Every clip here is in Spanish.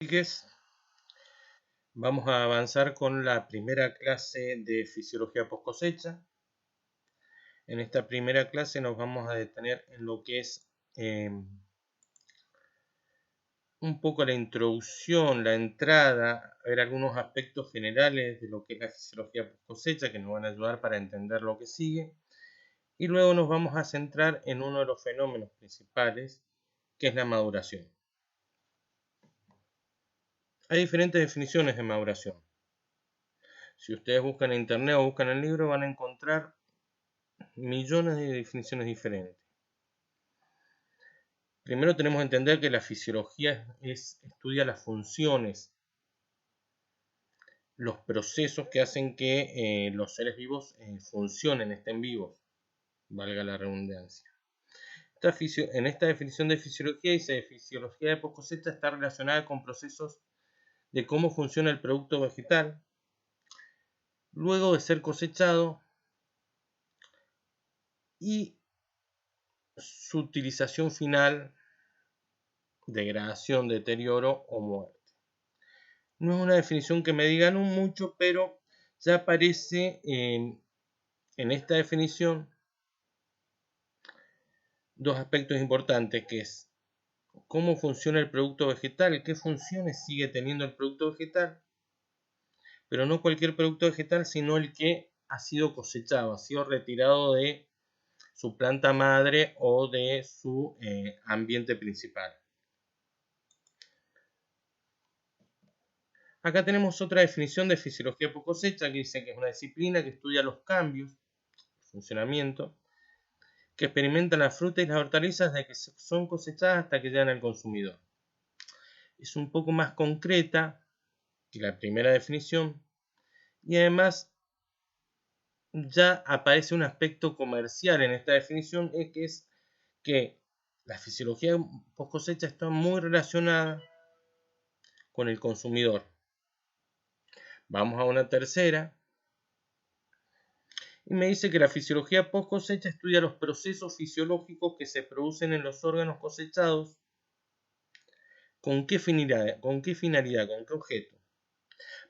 Rodríguez. Vamos a avanzar con la primera clase de fisiología post cosecha. En esta primera clase nos vamos a detener en lo que es un poco la introducción, la entrada, a ver algunos aspectos generales de lo que es la fisiología post cosecha que nos van a ayudar para entender lo que sigue. Y luego nos vamos a centrar en uno de los fenómenos principales, que es la maduración. Hay diferentes definiciones de maduración. Si ustedes buscan en internet o buscan el libro, van a encontrar millones de definiciones diferentes. Primero tenemos que entender que la fisiología estudia las funciones, los procesos que hacen que los seres vivos funcionen, estén vivos, valga la redundancia. En esta definición de fisiología dice: fisiología de post cosecha está relacionada con procesos de cómo funciona el producto vegetal luego de ser cosechado y su utilización final, degradación, deterioro o muerte. No es una definición que me digan mucho, pero ya aparece en esta definición dos aspectos importantes, que es cómo funciona el producto vegetal, qué funciones sigue teniendo el producto vegetal, pero no cualquier producto vegetal, sino el que ha sido cosechado, ha sido retirado de su planta madre o de su ambiente principal. Acá tenemos otra definición de fisiología post cosecha que dice que es una disciplina que estudia los cambios, el funcionamiento, que experimentan las frutas y las hortalizas desde que son cosechadas hasta que llegan al consumidor. Es un poco más concreta que la primera definición y además ya aparece un aspecto comercial en esta definición, que es que la fisiología post cosecha está muy relacionada con el consumidor. Vamos a una tercera. Y me dice que la fisiología post cosecha estudia los procesos fisiológicos que se producen en los órganos cosechados. ¿Con qué finalidad? ¿Con qué objeto?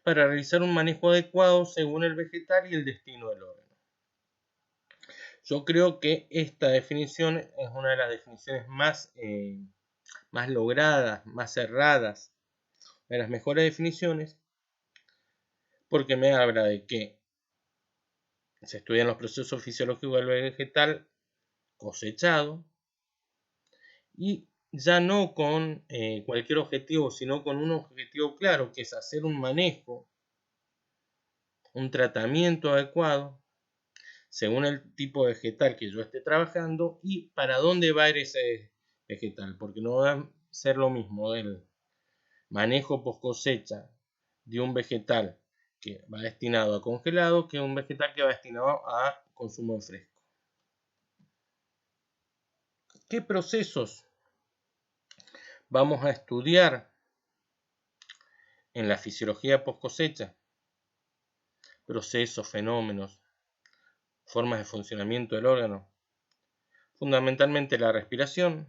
Para realizar un manejo adecuado según el vegetal y el destino del órgano. Yo creo que esta definición es una de las definiciones más logradas, más cerradas, de las mejores definiciones, porque me habla de que se estudian los procesos fisiológicos del vegetal cosechado y ya no con cualquier objetivo, sino con un objetivo claro, que es hacer un manejo, un tratamiento adecuado según el tipo de vegetal que yo esté trabajando y para dónde va a ir ese vegetal, porque no va a ser lo mismo el manejo post cosecha de un vegetal que va destinado a congelado que un vegetal que va destinado a consumo fresco. ¿Qué procesos vamos a estudiar en la fisiología post cosecha? Procesos, fenómenos, formas de funcionamiento del órgano. Fundamentalmente la respiración,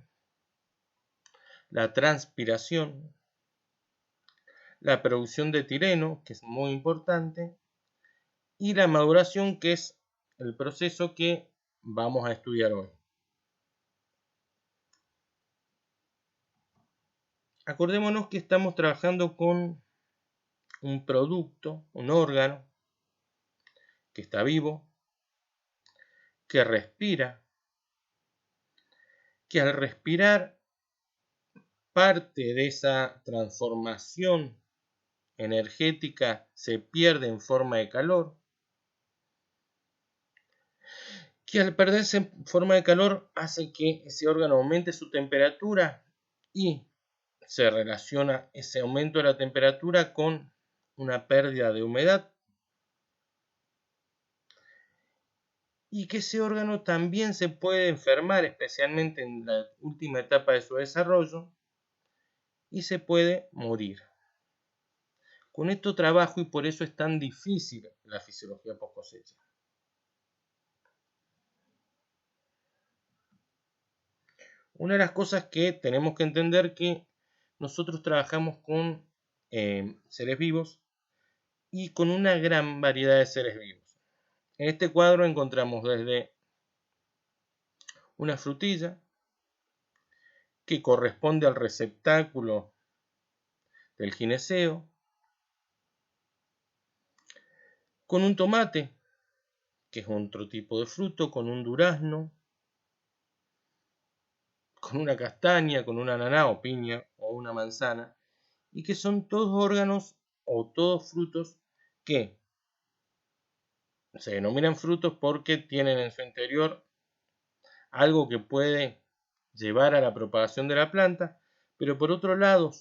la transpiración, la producción de etileno, que es muy importante, y la maduración, que es el proceso que vamos a estudiar hoy. Acordémonos que estamos trabajando con un producto, un órgano, que está vivo, que respira, que al respirar parte de esa transformación energética se pierde en forma de calor, que al perderse en forma de calor hace que ese órgano aumente su temperatura y se relaciona ese aumento de la temperatura con una pérdida de humedad y que ese órgano también se puede enfermar, especialmente en la última etapa de su desarrollo, y se puede morir. Con esto trabajo y por eso es tan difícil la fisiología post cosecha. Una de las cosas que tenemos que entender que nosotros trabajamos con seres vivos y con una gran variedad de seres vivos. En este cuadro encontramos desde una frutilla que corresponde al receptáculo del gineceo, con un tomate, que es otro tipo de fruto, con un durazno, con una castaña, con una ananá o piña o una manzana, y que son todos órganos o todos frutos que se denominan frutos porque tienen en su interior algo que puede llevar a la propagación de la planta, pero por otro lado,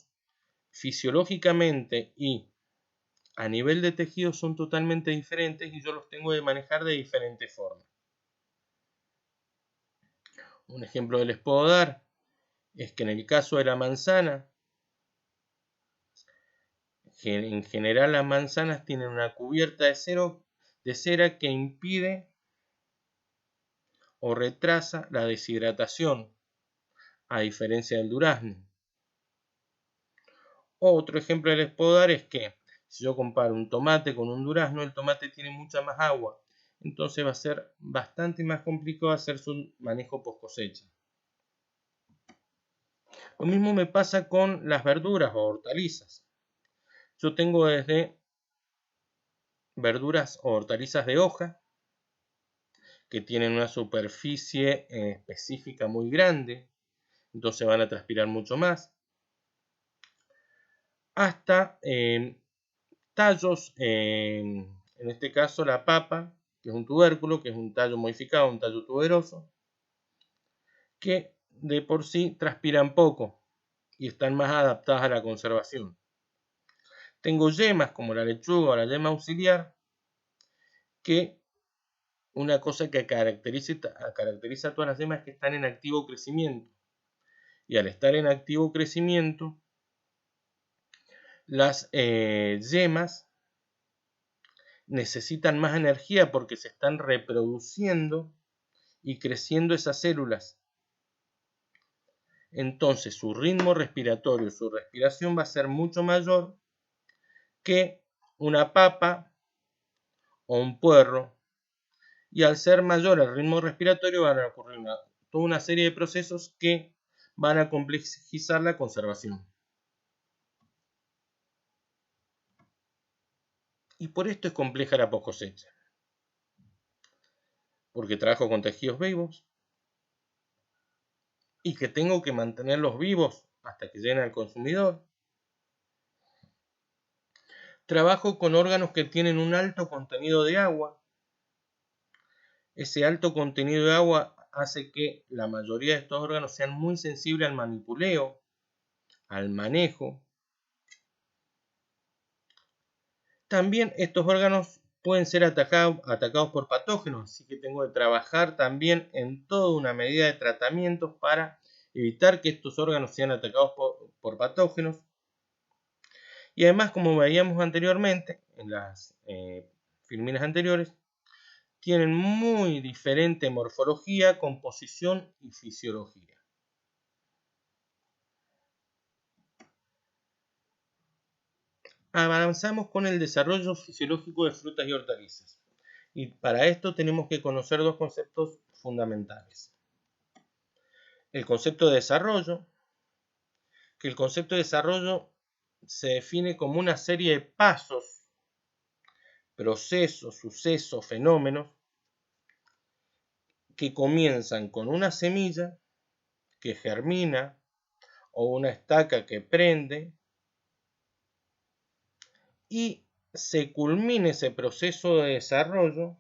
fisiológicamente y a nivel de tejido son totalmente diferentes y yo los tengo que manejar de diferentes formas. Un ejemplo que les puedo dar es que en el caso de la manzana, en general las manzanas tienen una cubierta de cera que impide o retrasa la deshidratación, a diferencia del durazno. Otro ejemplo que les puedo dar es que si yo comparo un tomate con un durazno, el tomate tiene mucha más agua, entonces va a ser bastante más complicado hacer su manejo post cosecha. Lo mismo me pasa con las verduras o hortalizas. Yo tengo desde verduras o hortalizas de hoja, que tienen una superficie específica muy grande, entonces van a transpirar mucho más, hasta tallos, en este caso la papa, que es un tubérculo, que es un tallo modificado, un tallo tuberoso, que de por sí transpiran poco y están más adaptadas a la conservación. Tengo yemas como la lechuga o la yema auxiliar, que una cosa que caracteriza a todas las yemas es que están en activo crecimiento. Y al estar en activo crecimiento, las yemas necesitan más energía porque se están reproduciendo y creciendo esas células. Entonces su ritmo respiratorio, su respiración va a ser mucho mayor que una papa o un puerro. Y al ser mayor el ritmo respiratorio van a ocurrir toda una serie de procesos que van a complejizar la conservación. Y por esto es compleja la post cosecha. Porque trabajo con tejidos vivos y que tengo que mantenerlos vivos hasta que lleguen al consumidor. Trabajo con órganos que tienen un alto contenido de agua. Ese alto contenido de agua hace que la mayoría de estos órganos sean muy sensibles al manipuleo, al manejo. También estos órganos pueden ser atacados por patógenos, así que tengo que trabajar también en toda una medida de tratamientos para evitar que estos órganos sean atacados por patógenos. Y además, como veíamos anteriormente, en las filminas anteriores, tienen muy diferente morfología, composición y fisiología. Avanzamos con el desarrollo fisiológico de frutas y hortalizas. Y para esto tenemos que conocer dos conceptos fundamentales. El concepto de desarrollo, que el concepto de desarrollo se define como una serie de pasos, procesos, sucesos, fenómenos que comienzan con una semilla que germina o una estaca que prende y se culmina ese proceso de desarrollo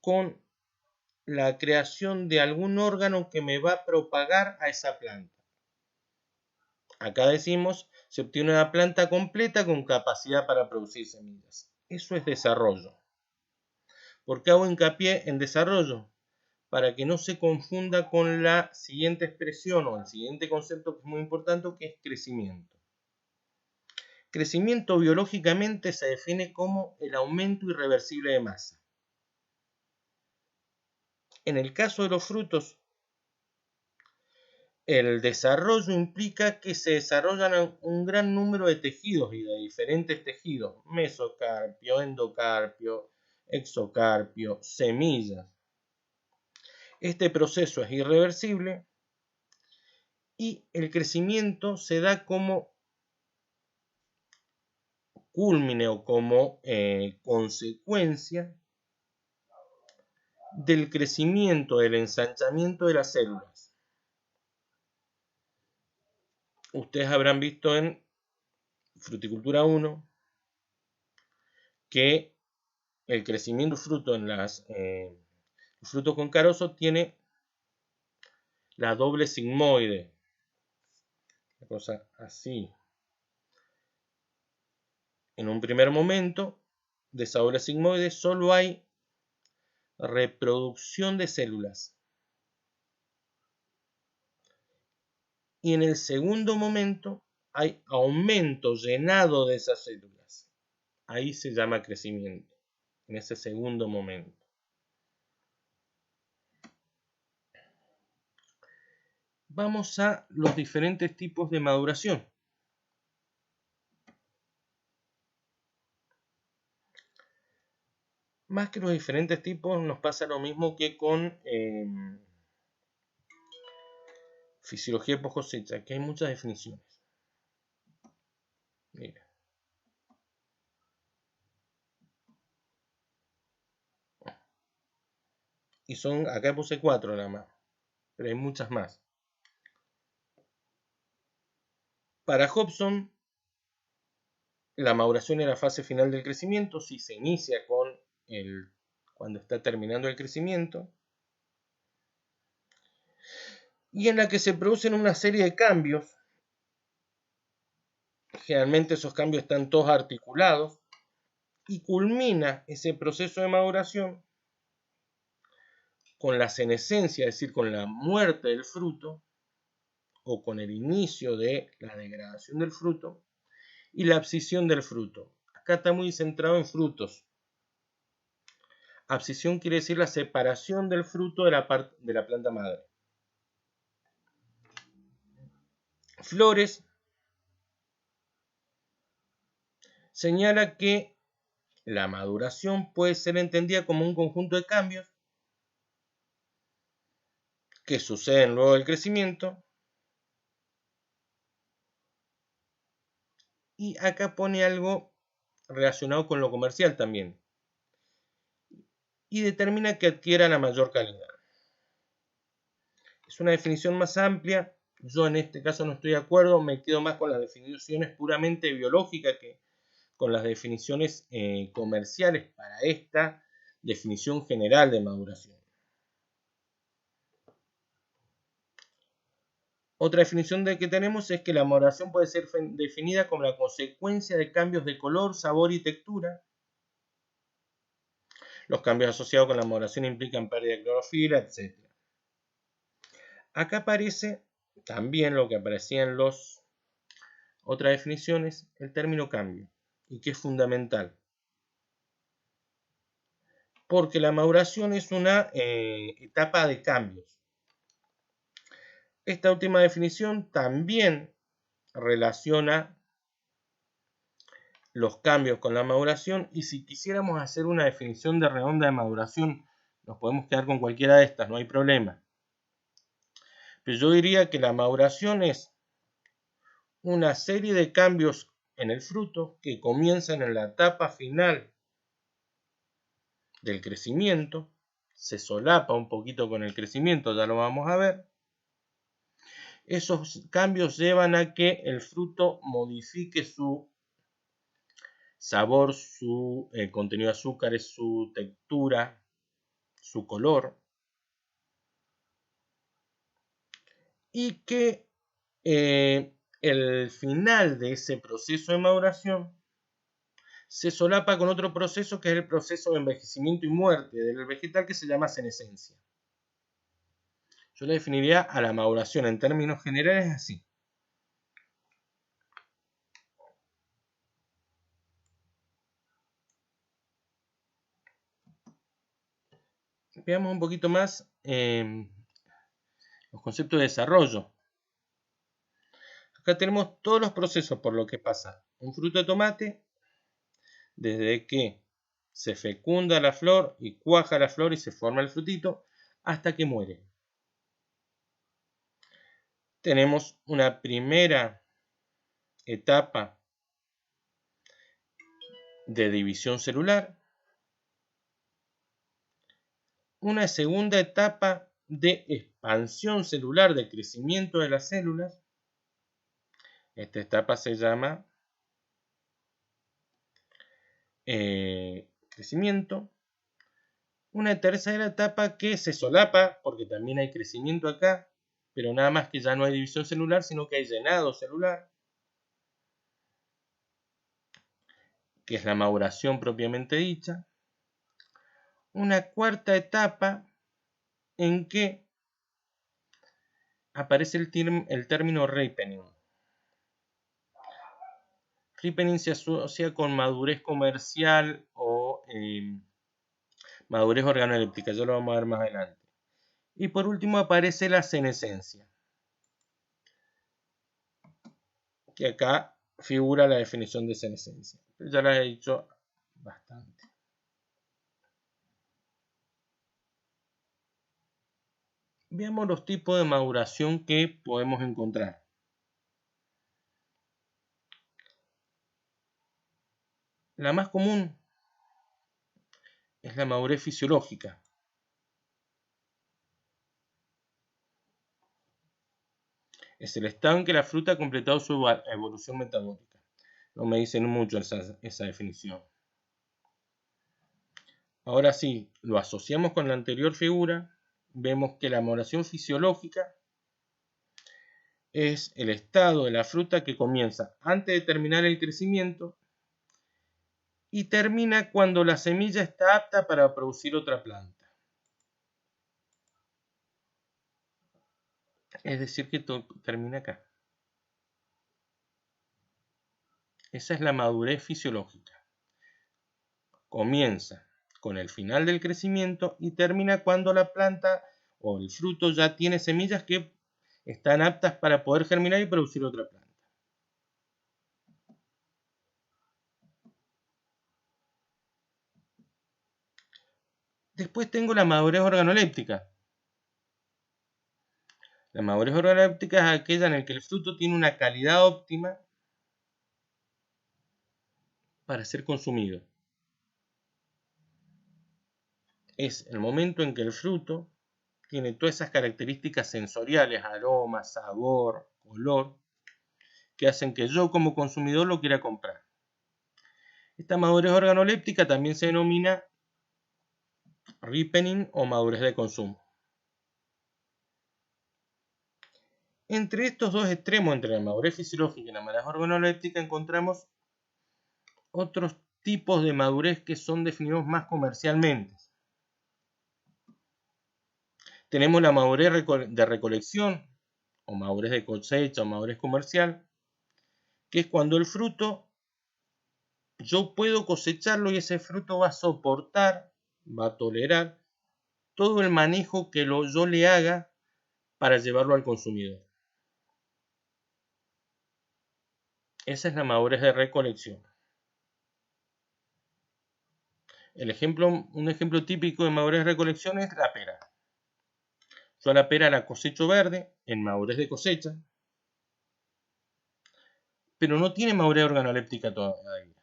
con la creación de algún órgano que me va a propagar a esa planta. Acá decimos, se obtiene una planta completa con capacidad para producir semillas. Eso es desarrollo. ¿Por qué hago hincapié en desarrollo? Para que no se confunda con la siguiente expresión o el siguiente concepto que es muy importante, que es crecimiento. Crecimiento biológicamente se define como el aumento irreversible de masa. En el caso de los frutos, el desarrollo implica que se desarrollan un gran número de tejidos y de diferentes tejidos: mesocarpio, endocarpio, exocarpio, semillas. Este proceso es irreversible y el crecimiento se da como culmine o como consecuencia del crecimiento, del ensanchamiento de las células. Ustedes habrán visto en Fruticultura 1 que el crecimiento fruto en los frutos con carozo tiene la doble sigmoide, una cosa así. En un primer momento de esa doble sigmoide solo hay reproducción de células, y en el segundo momento hay aumento, llenado de esas células. Ahí se llama crecimiento, en ese segundo momento. Vamos a los diferentes tipos de maduración. Más que los diferentes tipos, nos pasa lo mismo que con fisiología post cosecha, que hay muchas definiciones. Mira. Y son, acá puse 4 nada más, pero hay muchas más. Para Hobson, la maduración es la fase final del crecimiento, si se inicia cuando está terminando el crecimiento, y en la que se producen una serie de cambios. Generalmente esos cambios están todos articulados, y culmina ese proceso de maduración con la senescencia, es decir, con la muerte del fruto, o con el inicio de la degradación del fruto, y la abscisión del fruto. Acá está muy centrado en frutos. Abscisión quiere decir la separación del fruto de la planta madre. Flores señala que la maduración puede ser entendida como un conjunto de cambios que suceden luego del crecimiento. Y acá pone algo relacionado con lo comercial también. Y determina que adquiera la mayor calidad. Es una definición más amplia. Yo en este caso no estoy de acuerdo. Me quedo más con las definiciones puramente biológicas que con las definiciones comerciales para esta definición general de maduración. Otra definición que tenemos es que la maduración puede ser definida como la consecuencia de cambios de color, sabor y textura. Los cambios asociados con la maduración implican pérdida de clorofila, etc. Acá aparece también lo que aparecía en las otras definiciones, el término cambio, y que es fundamental. Porque la maduración es una etapa de cambios. Esta última definición también relaciona los cambios con la maduración, y si quisiéramos hacer una definición de redonda de maduración, nos podemos quedar con cualquiera de estas, no hay problema. Pero yo diría que la maduración es una serie de cambios en el fruto que comienzan en la etapa final del crecimiento, se solapa un poquito con el crecimiento, ya lo vamos a ver. Esos cambios llevan a que el fruto modifique su sabor, su contenido de azúcares, su textura, su color, y que el final de ese proceso de maduración se solapa con otro proceso que es el proceso de envejecimiento y muerte del vegetal, que se llama senescencia. Yo le definiría a la maduración en términos generales así. Veamos un poquito más los conceptos de desarrollo. Acá tenemos todos los procesos por lo que pasa un fruto de tomate, desde que se fecunda la flor y cuaja la flor y se forma el frutito, hasta que muere. Tenemos una primera etapa de división celular, una segunda etapa de expansión celular, de crecimiento de las células. Esta etapa se llama crecimiento. Una tercera etapa que se solapa, porque también hay crecimiento acá, pero nada más que ya no hay división celular, sino que hay llenado celular, que es la maduración propiamente dicha. Una cuarta etapa en que aparece el término ripening. Ripening se asocia con madurez comercial o madurez organoléptica, ya lo vamos a ver más adelante. Y por último aparece la senescencia, que acá figura la definición de senescencia. Ya la he dicho bastante. Veamos los tipos de maduración que podemos encontrar. La más común es la madurez fisiológica. Es el estado en que la fruta ha completado su evolución metabólica. No me dicen mucho esa definición. Ahora sí, lo asociamos con la anterior figura. Vemos que la maduración fisiológica es el estado de la fruta que comienza antes de terminar el crecimiento y termina cuando la semilla está apta para producir otra planta. Es decir, que termina acá. Esa es la madurez fisiológica. Comienza con el final del crecimiento y termina cuando la planta o el fruto ya tiene semillas que están aptas para poder germinar y producir otra planta. Después tengo la madurez organoléptica. La madurez organoléptica es aquella en la que el fruto tiene una calidad óptima para ser consumido. Es el momento en que el fruto tiene todas esas características sensoriales, aroma, sabor, color, que hacen que yo como consumidor lo quiera comprar. Esta madurez organoléptica también se denomina ripening o madurez de consumo. Entre estos dos extremos, entre la madurez fisiológica y la madurez organoléptica, encontramos otros tipos de madurez que son definidos más comercialmente. Tenemos la madurez de recolección, o madurez de cosecha, o madurez comercial, que es cuando el fruto, yo puedo cosecharlo y ese fruto va a soportar, va a tolerar todo el manejo que yo le haga para llevarlo al consumidor. Esa es la madurez de recolección. Un ejemplo típico de madurez de recolección es la pera. Yo a la pera la cosecho verde, en madurez de cosecha, pero no tiene madurez organoléptica todavía.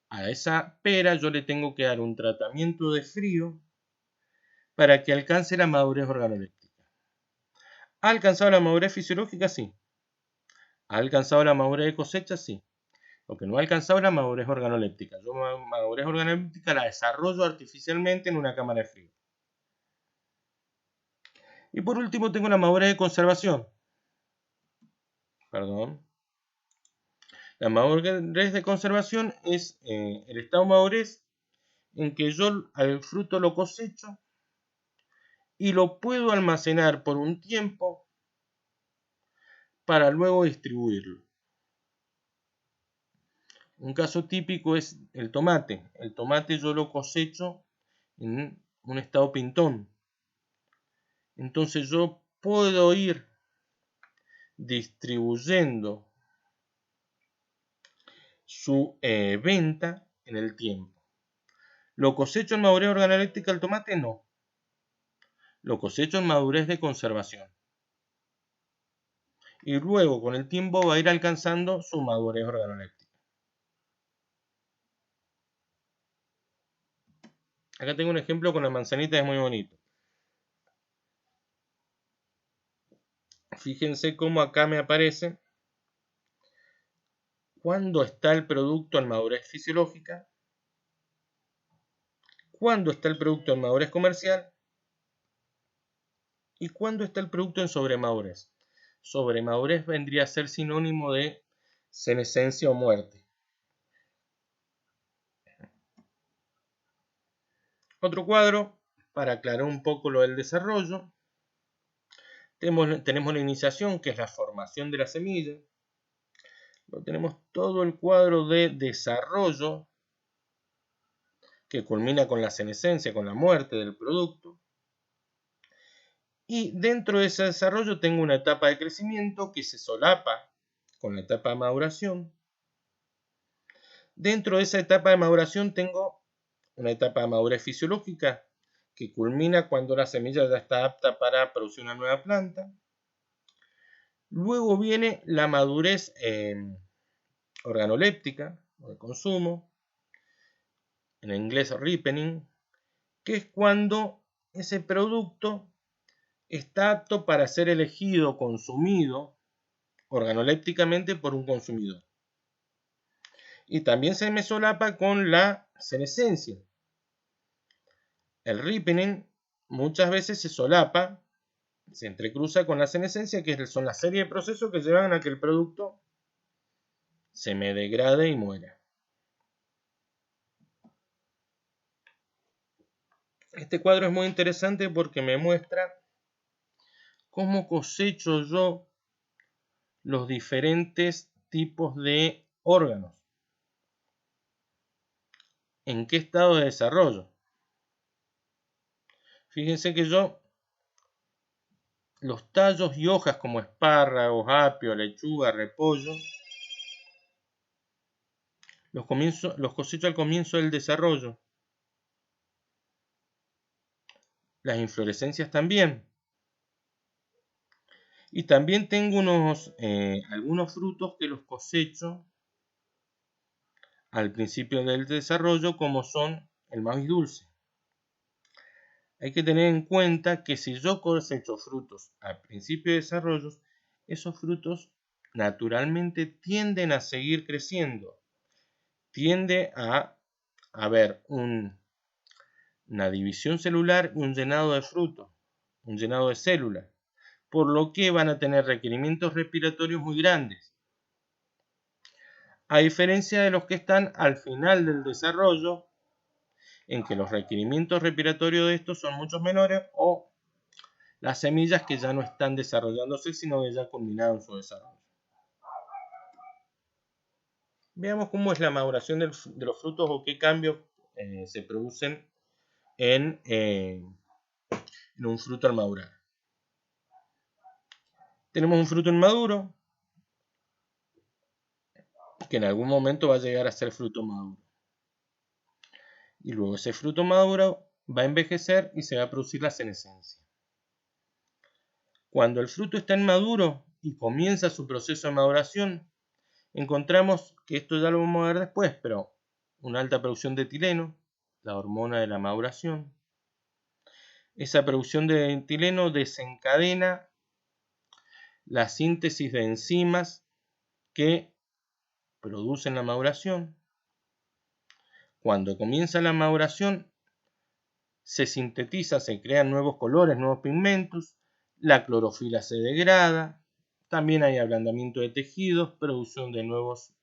A esa pera yo le tengo que dar un tratamiento de frío para que alcance la madurez organoléptica. ¿Ha alcanzado la madurez fisiológica? Sí. ¿Ha alcanzado la madurez de cosecha? Sí. Lo que no ha alcanzado es la madurez organoléptica. Yo la madurez organoléptica la desarrollo artificialmente en una cámara de frío. Y por último tengo la madurez de conservación. La madurez de conservación es el estado de madurez en que yo al fruto lo cosecho y lo puedo almacenar por un tiempo para luego distribuirlo. Un caso típico es el tomate. El tomate yo lo cosecho en un estado pintón. Entonces yo puedo ir distribuyendo su venta en el tiempo. ¿Lo cosecho en madurez organoléptica el tomate? No. Lo cosecho en madurez de conservación. Y luego con el tiempo va a ir alcanzando su madurez organoléptica. Acá tengo un ejemplo con la manzanita, es muy bonito. Fíjense cómo acá me aparece cuándo está el producto en madurez fisiológica, cuándo está el producto en madurez comercial y cuándo está el producto en sobremadurez. Sobremadurez vendría a ser sinónimo de senescencia o muerte. Otro cuadro, para aclarar un poco lo del desarrollo. Tenemos la iniciación, que es la formación de la semilla. Luego tenemos todo el cuadro de desarrollo, que culmina con la senescencia, con la muerte del producto. Y dentro de ese desarrollo tengo una etapa de crecimiento que se solapa con la etapa de maduración. Dentro de esa etapa de maduración tengo una etapa de madurez fisiológica que culmina cuando la semilla ya está apta para producir una nueva planta. Luego viene la madurez organoléptica o de consumo, en inglés ripening, que es cuando ese producto está apto para ser elegido, consumido organolépticamente por un consumidor. Y también se me solapa con la senescencia. El ripening muchas veces se solapa, se entrecruza con la senescencia, que son la serie de procesos que llevan a que el producto se me degrade y muera. Este cuadro es muy interesante porque me muestra cómo cosecho yo los diferentes tipos de órganos. ¿En qué estado de desarrollo? Fíjense que yo los tallos y hojas como espárragos, apio, lechuga, repollo, los cosecho al comienzo del desarrollo. Las inflorescencias también. Y también tengo algunos frutos que los cosecho al principio del desarrollo, como son el maíz dulce. Hay que tener en cuenta que si yo cosecho frutos al principio de desarrollo, esos frutos naturalmente tienden a seguir creciendo. Tiende a haber una división celular y un llenado de frutos, un llenado de células, por lo que van a tener requerimientos respiratorios muy grandes. A diferencia de los que están al final del desarrollo, en que los requerimientos respiratorios de estos son mucho menores, o las semillas que ya no están desarrollándose, sino que ya culminaron su desarrollo. Veamos cómo es la maduración de los frutos o qué cambios se producen en un fruto al madurar. Tenemos un fruto inmaduro, que en algún momento va a llegar a ser fruto maduro. Y luego ese fruto maduro va a envejecer y se va a producir la senescencia. Cuando el fruto está inmaduro y comienza su proceso de maduración, encontramos que esto ya lo vamos a ver después, pero una alta producción de etileno, la hormona de la maduración. Esa producción de etileno desencadena la síntesis de enzimas que producen la maduración. Cuando comienza la maduración, se sintetiza, se crean nuevos colores, nuevos pigmentos, la clorofila se degrada, también hay ablandamiento de tejidos, producción de nuevos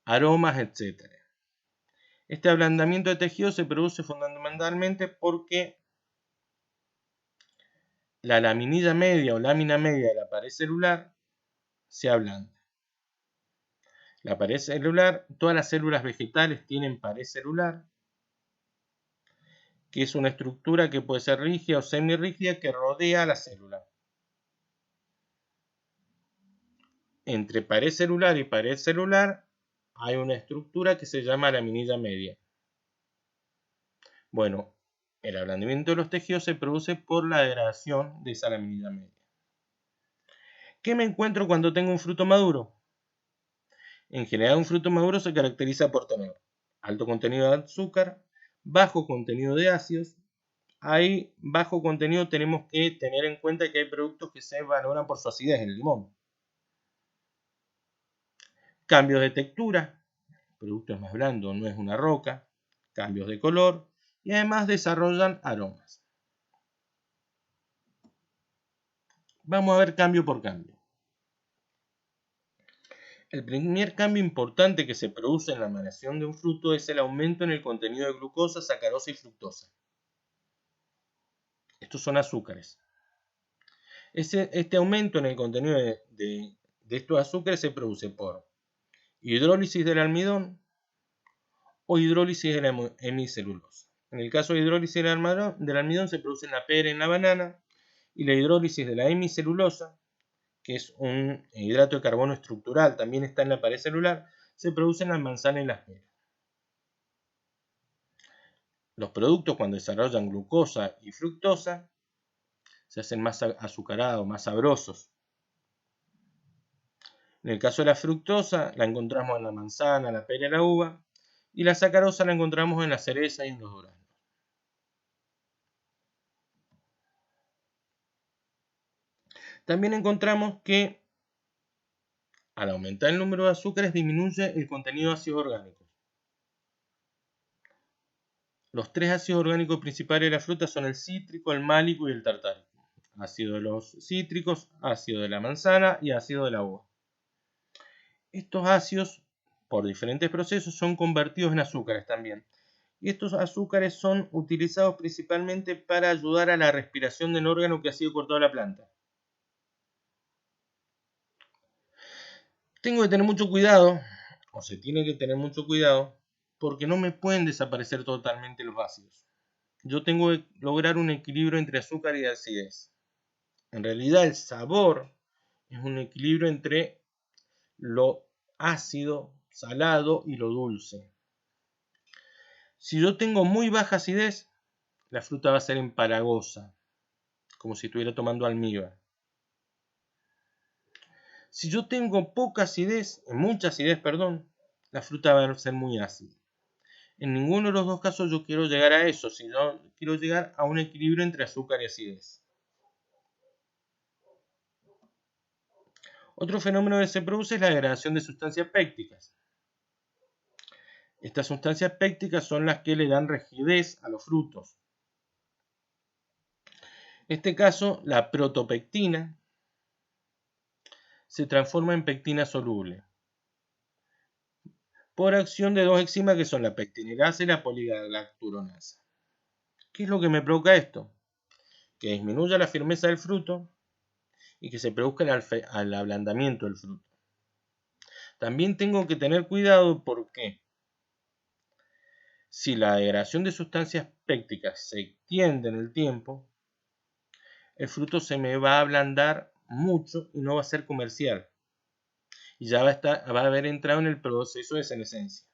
aromas, etc. Este ablandamiento de tejidos se produce fundamentalmente porque la laminilla media o lámina media de la pared celular se ablanda. La pared celular, todas las células vegetales tienen pared celular, que es una estructura que puede ser rígida o semirrígida que rodea a la célula. entre pared celular y pared celular hay una estructura que se llama laminilla media. Bueno, el ablandamiento de los tejidos se produce por la degradación de esa laminilla media. ¿Qué me encuentro cuando tengo un fruto maduro? En general, un fruto maduro se caracteriza por tener alto contenido de azúcar, bajo contenido de ácidos. Ahí, bajo contenido, tenemos que tener en cuenta que hay productos que se valoran por su acidez, el limón. Cambios de textura, el producto es más blando, no es una roca. Cambios de color y además desarrollan aromas. Vamos a ver cambio por cambio. El primer cambio importante que se produce en la maduración de un fruto es el aumento en el contenido de glucosa, sacarosa y fructosa. Estos son azúcares. Este aumento en el contenido de estos azúcares se produce por hidrólisis del almidón o hidrólisis de la hemicelulosa. En el caso de hidrólisis del almidón se produce en la pera y en la banana, y la hidrólisis de la hemicelulosa, que es un hidrato de carbono estructural, también está en la pared celular, se produce en las manzanas y las peras. Los productos, cuando desarrollan glucosa y fructosa, se hacen más azucarados, más sabrosos. En el caso de la fructosa, la encontramos en la manzana, la pera y la uva, y la sacarosa la encontramos en la cereza y en los duraznos. También encontramos que al aumentar el número de azúcares disminuye el contenido de ácidos orgánicos. Los tres ácidos orgánicos principales de la fruta son el cítrico, el málico y el tartárico. Ácido de los cítricos, ácido de la manzana y ácido de la uva. Estos ácidos, por diferentes procesos, son convertidos en azúcares también. Y estos azúcares son utilizados principalmente para ayudar a la respiración del órgano que ha sido cortado de la planta. Tengo que tener mucho cuidado, o se tiene que tener mucho cuidado, porque no me pueden desaparecer totalmente los ácidos. Yo tengo que lograr un equilibrio entre azúcar y acidez. En realidad el sabor es un equilibrio entre lo ácido, salado y lo dulce. Si yo tengo muy baja acidez, la fruta va a ser empalagosa, como si estuviera tomando almíbar. Si yo tengo poca acidez, mucha acidez, la fruta va a ser muy ácida. En ninguno de los dos casos yo quiero llegar a eso, sino quiero llegar a un equilibrio entre azúcar y acidez. Otro fenómeno que se produce es la degradación de sustancias pépticas. Estas sustancias pépticas son las que le dan rigidez a los frutos. En este caso, la protopectina se transforma en pectina soluble por acción de dos enzimas que son la pectinerasa y la poligalacturonasa. ¿Qué es lo que me provoca esto? Que disminuya la firmeza del fruto y que se produzca el ablandamiento del fruto. También tengo que tener cuidado porque si la degradación de sustancias pépticas se extiende en el tiempo, el fruto se me va a ablandar mucho y no va a ser comercial. Y ya va a haber entrado en el proceso de senescencia.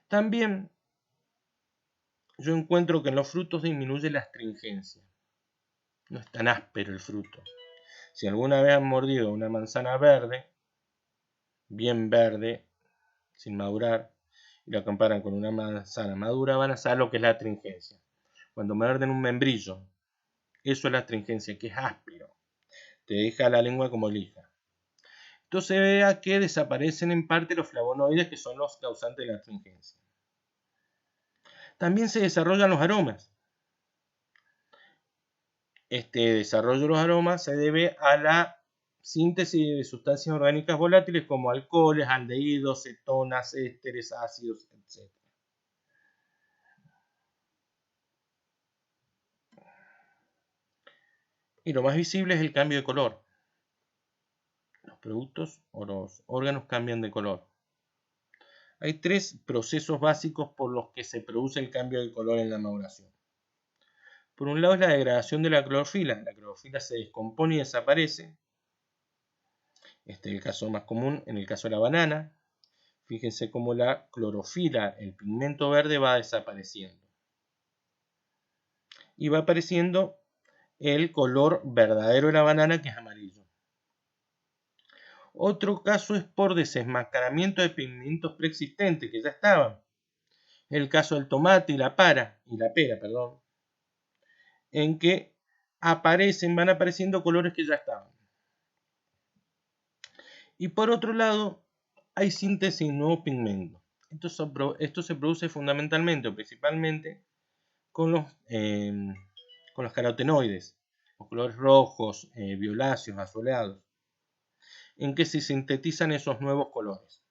También yo encuentro que en los frutos disminuye la astringencia. No es tan áspero el fruto. Si alguna vez han mordido una manzana verde, bien verde, sin madurar, y la comparan con una manzana madura, van a saber lo que es la astringencia. Cuando muerden un membrillo, eso es la astringencia, que es áspero. Te deja la lengua como lija. Entonces vea que desaparecen en parte los flavonoides, que son los causantes de la astringencia. También se desarrollan los aromas. Este desarrollo de los aromas se debe a la síntesis de sustancias orgánicas volátiles como alcoholes, aldehídos, cetonas, ésteres, ácidos, etc. Y lo más visible es el cambio de color. Los productos o los órganos cambian de color. Hay tres procesos básicos por los que se produce el cambio de color en la maduración. Por un lado es la degradación de la clorofila. La clorofila se descompone y desaparece. Este es el caso más común en el caso de la banana. Fíjense cómo la clorofila, el pigmento verde, va desapareciendo. Y va apareciendo el color verdadero de la banana, que es amarillo. Otro caso es por desenmascaramiento de pigmentos preexistentes que ya estaban. El caso del tomate y la pera, en que van apareciendo colores que ya estaban. Y por otro lado, hay síntesis de nuevos pigmentos. Esto se produce fundamentalmente o principalmente con los carotenoides, los colores rojos, violáceos, azuleados, en que se sintetizan esos nuevos colores.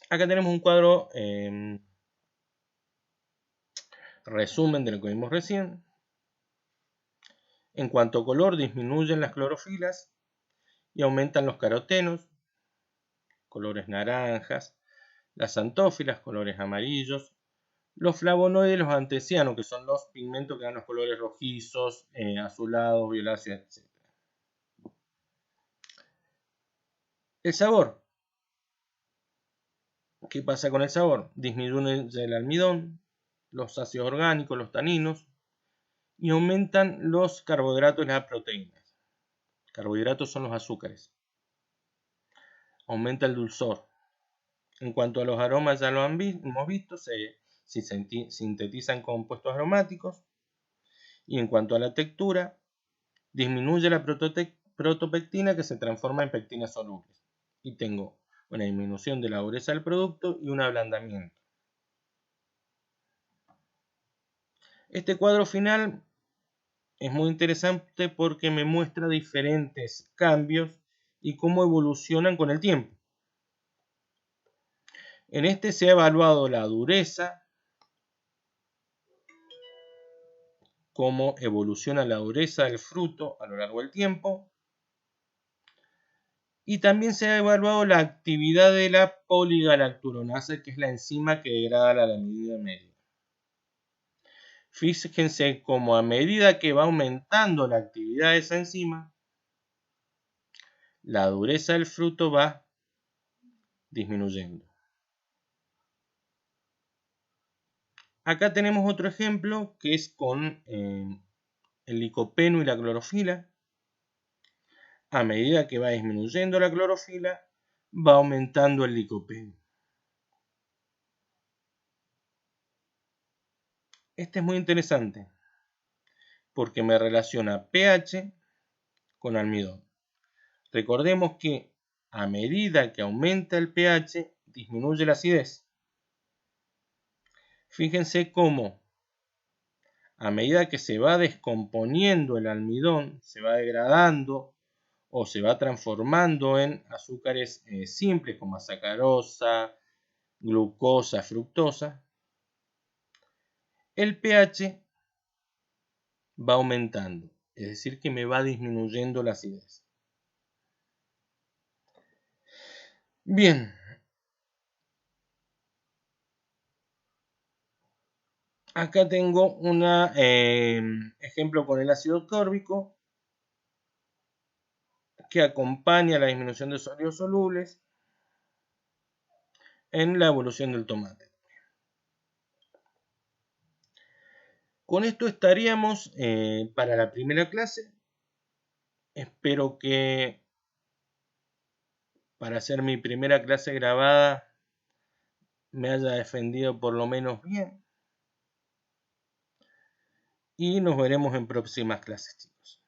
Acá tenemos un cuadro resumen de lo que vimos recién. En cuanto a color, disminuyen las clorofilas y aumentan los carotenos, colores naranjas, las antófilas, colores amarillos, los flavonoides y los antecianos, que son los pigmentos que dan los colores rojizos, azulados, violáceos, etc. El sabor. ¿Qué pasa con el sabor? Disminuye el almidón, los ácidos orgánicos, los taninos, y aumentan los carbohidratos y las proteínas. Carbohidratos son los azúcares. Aumenta el dulzor. En cuanto a los aromas, ya lo hemos visto, se sintetizan compuestos aromáticos. Y en cuanto a la textura, disminuye la protopectina, que se transforma en pectinas solubles. Y tengo una disminución de la dureza del producto y un ablandamiento. Este cuadro final es muy interesante porque me muestra diferentes cambios y cómo evolucionan con el tiempo. En este se ha evaluado la dureza, cómo evoluciona la dureza del fruto a lo largo del tiempo, y también se ha evaluado la actividad de la poligalacturonasa, que es la enzima que degrada la alamida media. Fíjense cómo a medida que va aumentando la actividad de esa enzima, la dureza del fruto va disminuyendo. Acá tenemos otro ejemplo que es con el licopeno y la clorofila. A medida que va disminuyendo la clorofila, va aumentando el licopeno. Este es muy interesante porque me relaciona pH con almidón. Recordemos que a medida que aumenta el pH, disminuye la acidez. Fíjense cómo a medida que se va descomponiendo el almidón, se va degradando o se va transformando en azúcares simples como sacarosa, glucosa, fructosa, el pH va aumentando, es decir, que me va disminuyendo la acidez. Bien. Acá tengo un ejemplo con el ácido ascórbico que acompaña la disminución de sólidos solubles en la evolución del tomate. Con esto estaríamos para la primera clase. Espero que para hacer mi primera clase grabada me haya defendido por lo menos bien. Y nos veremos en próximas clases, chicos.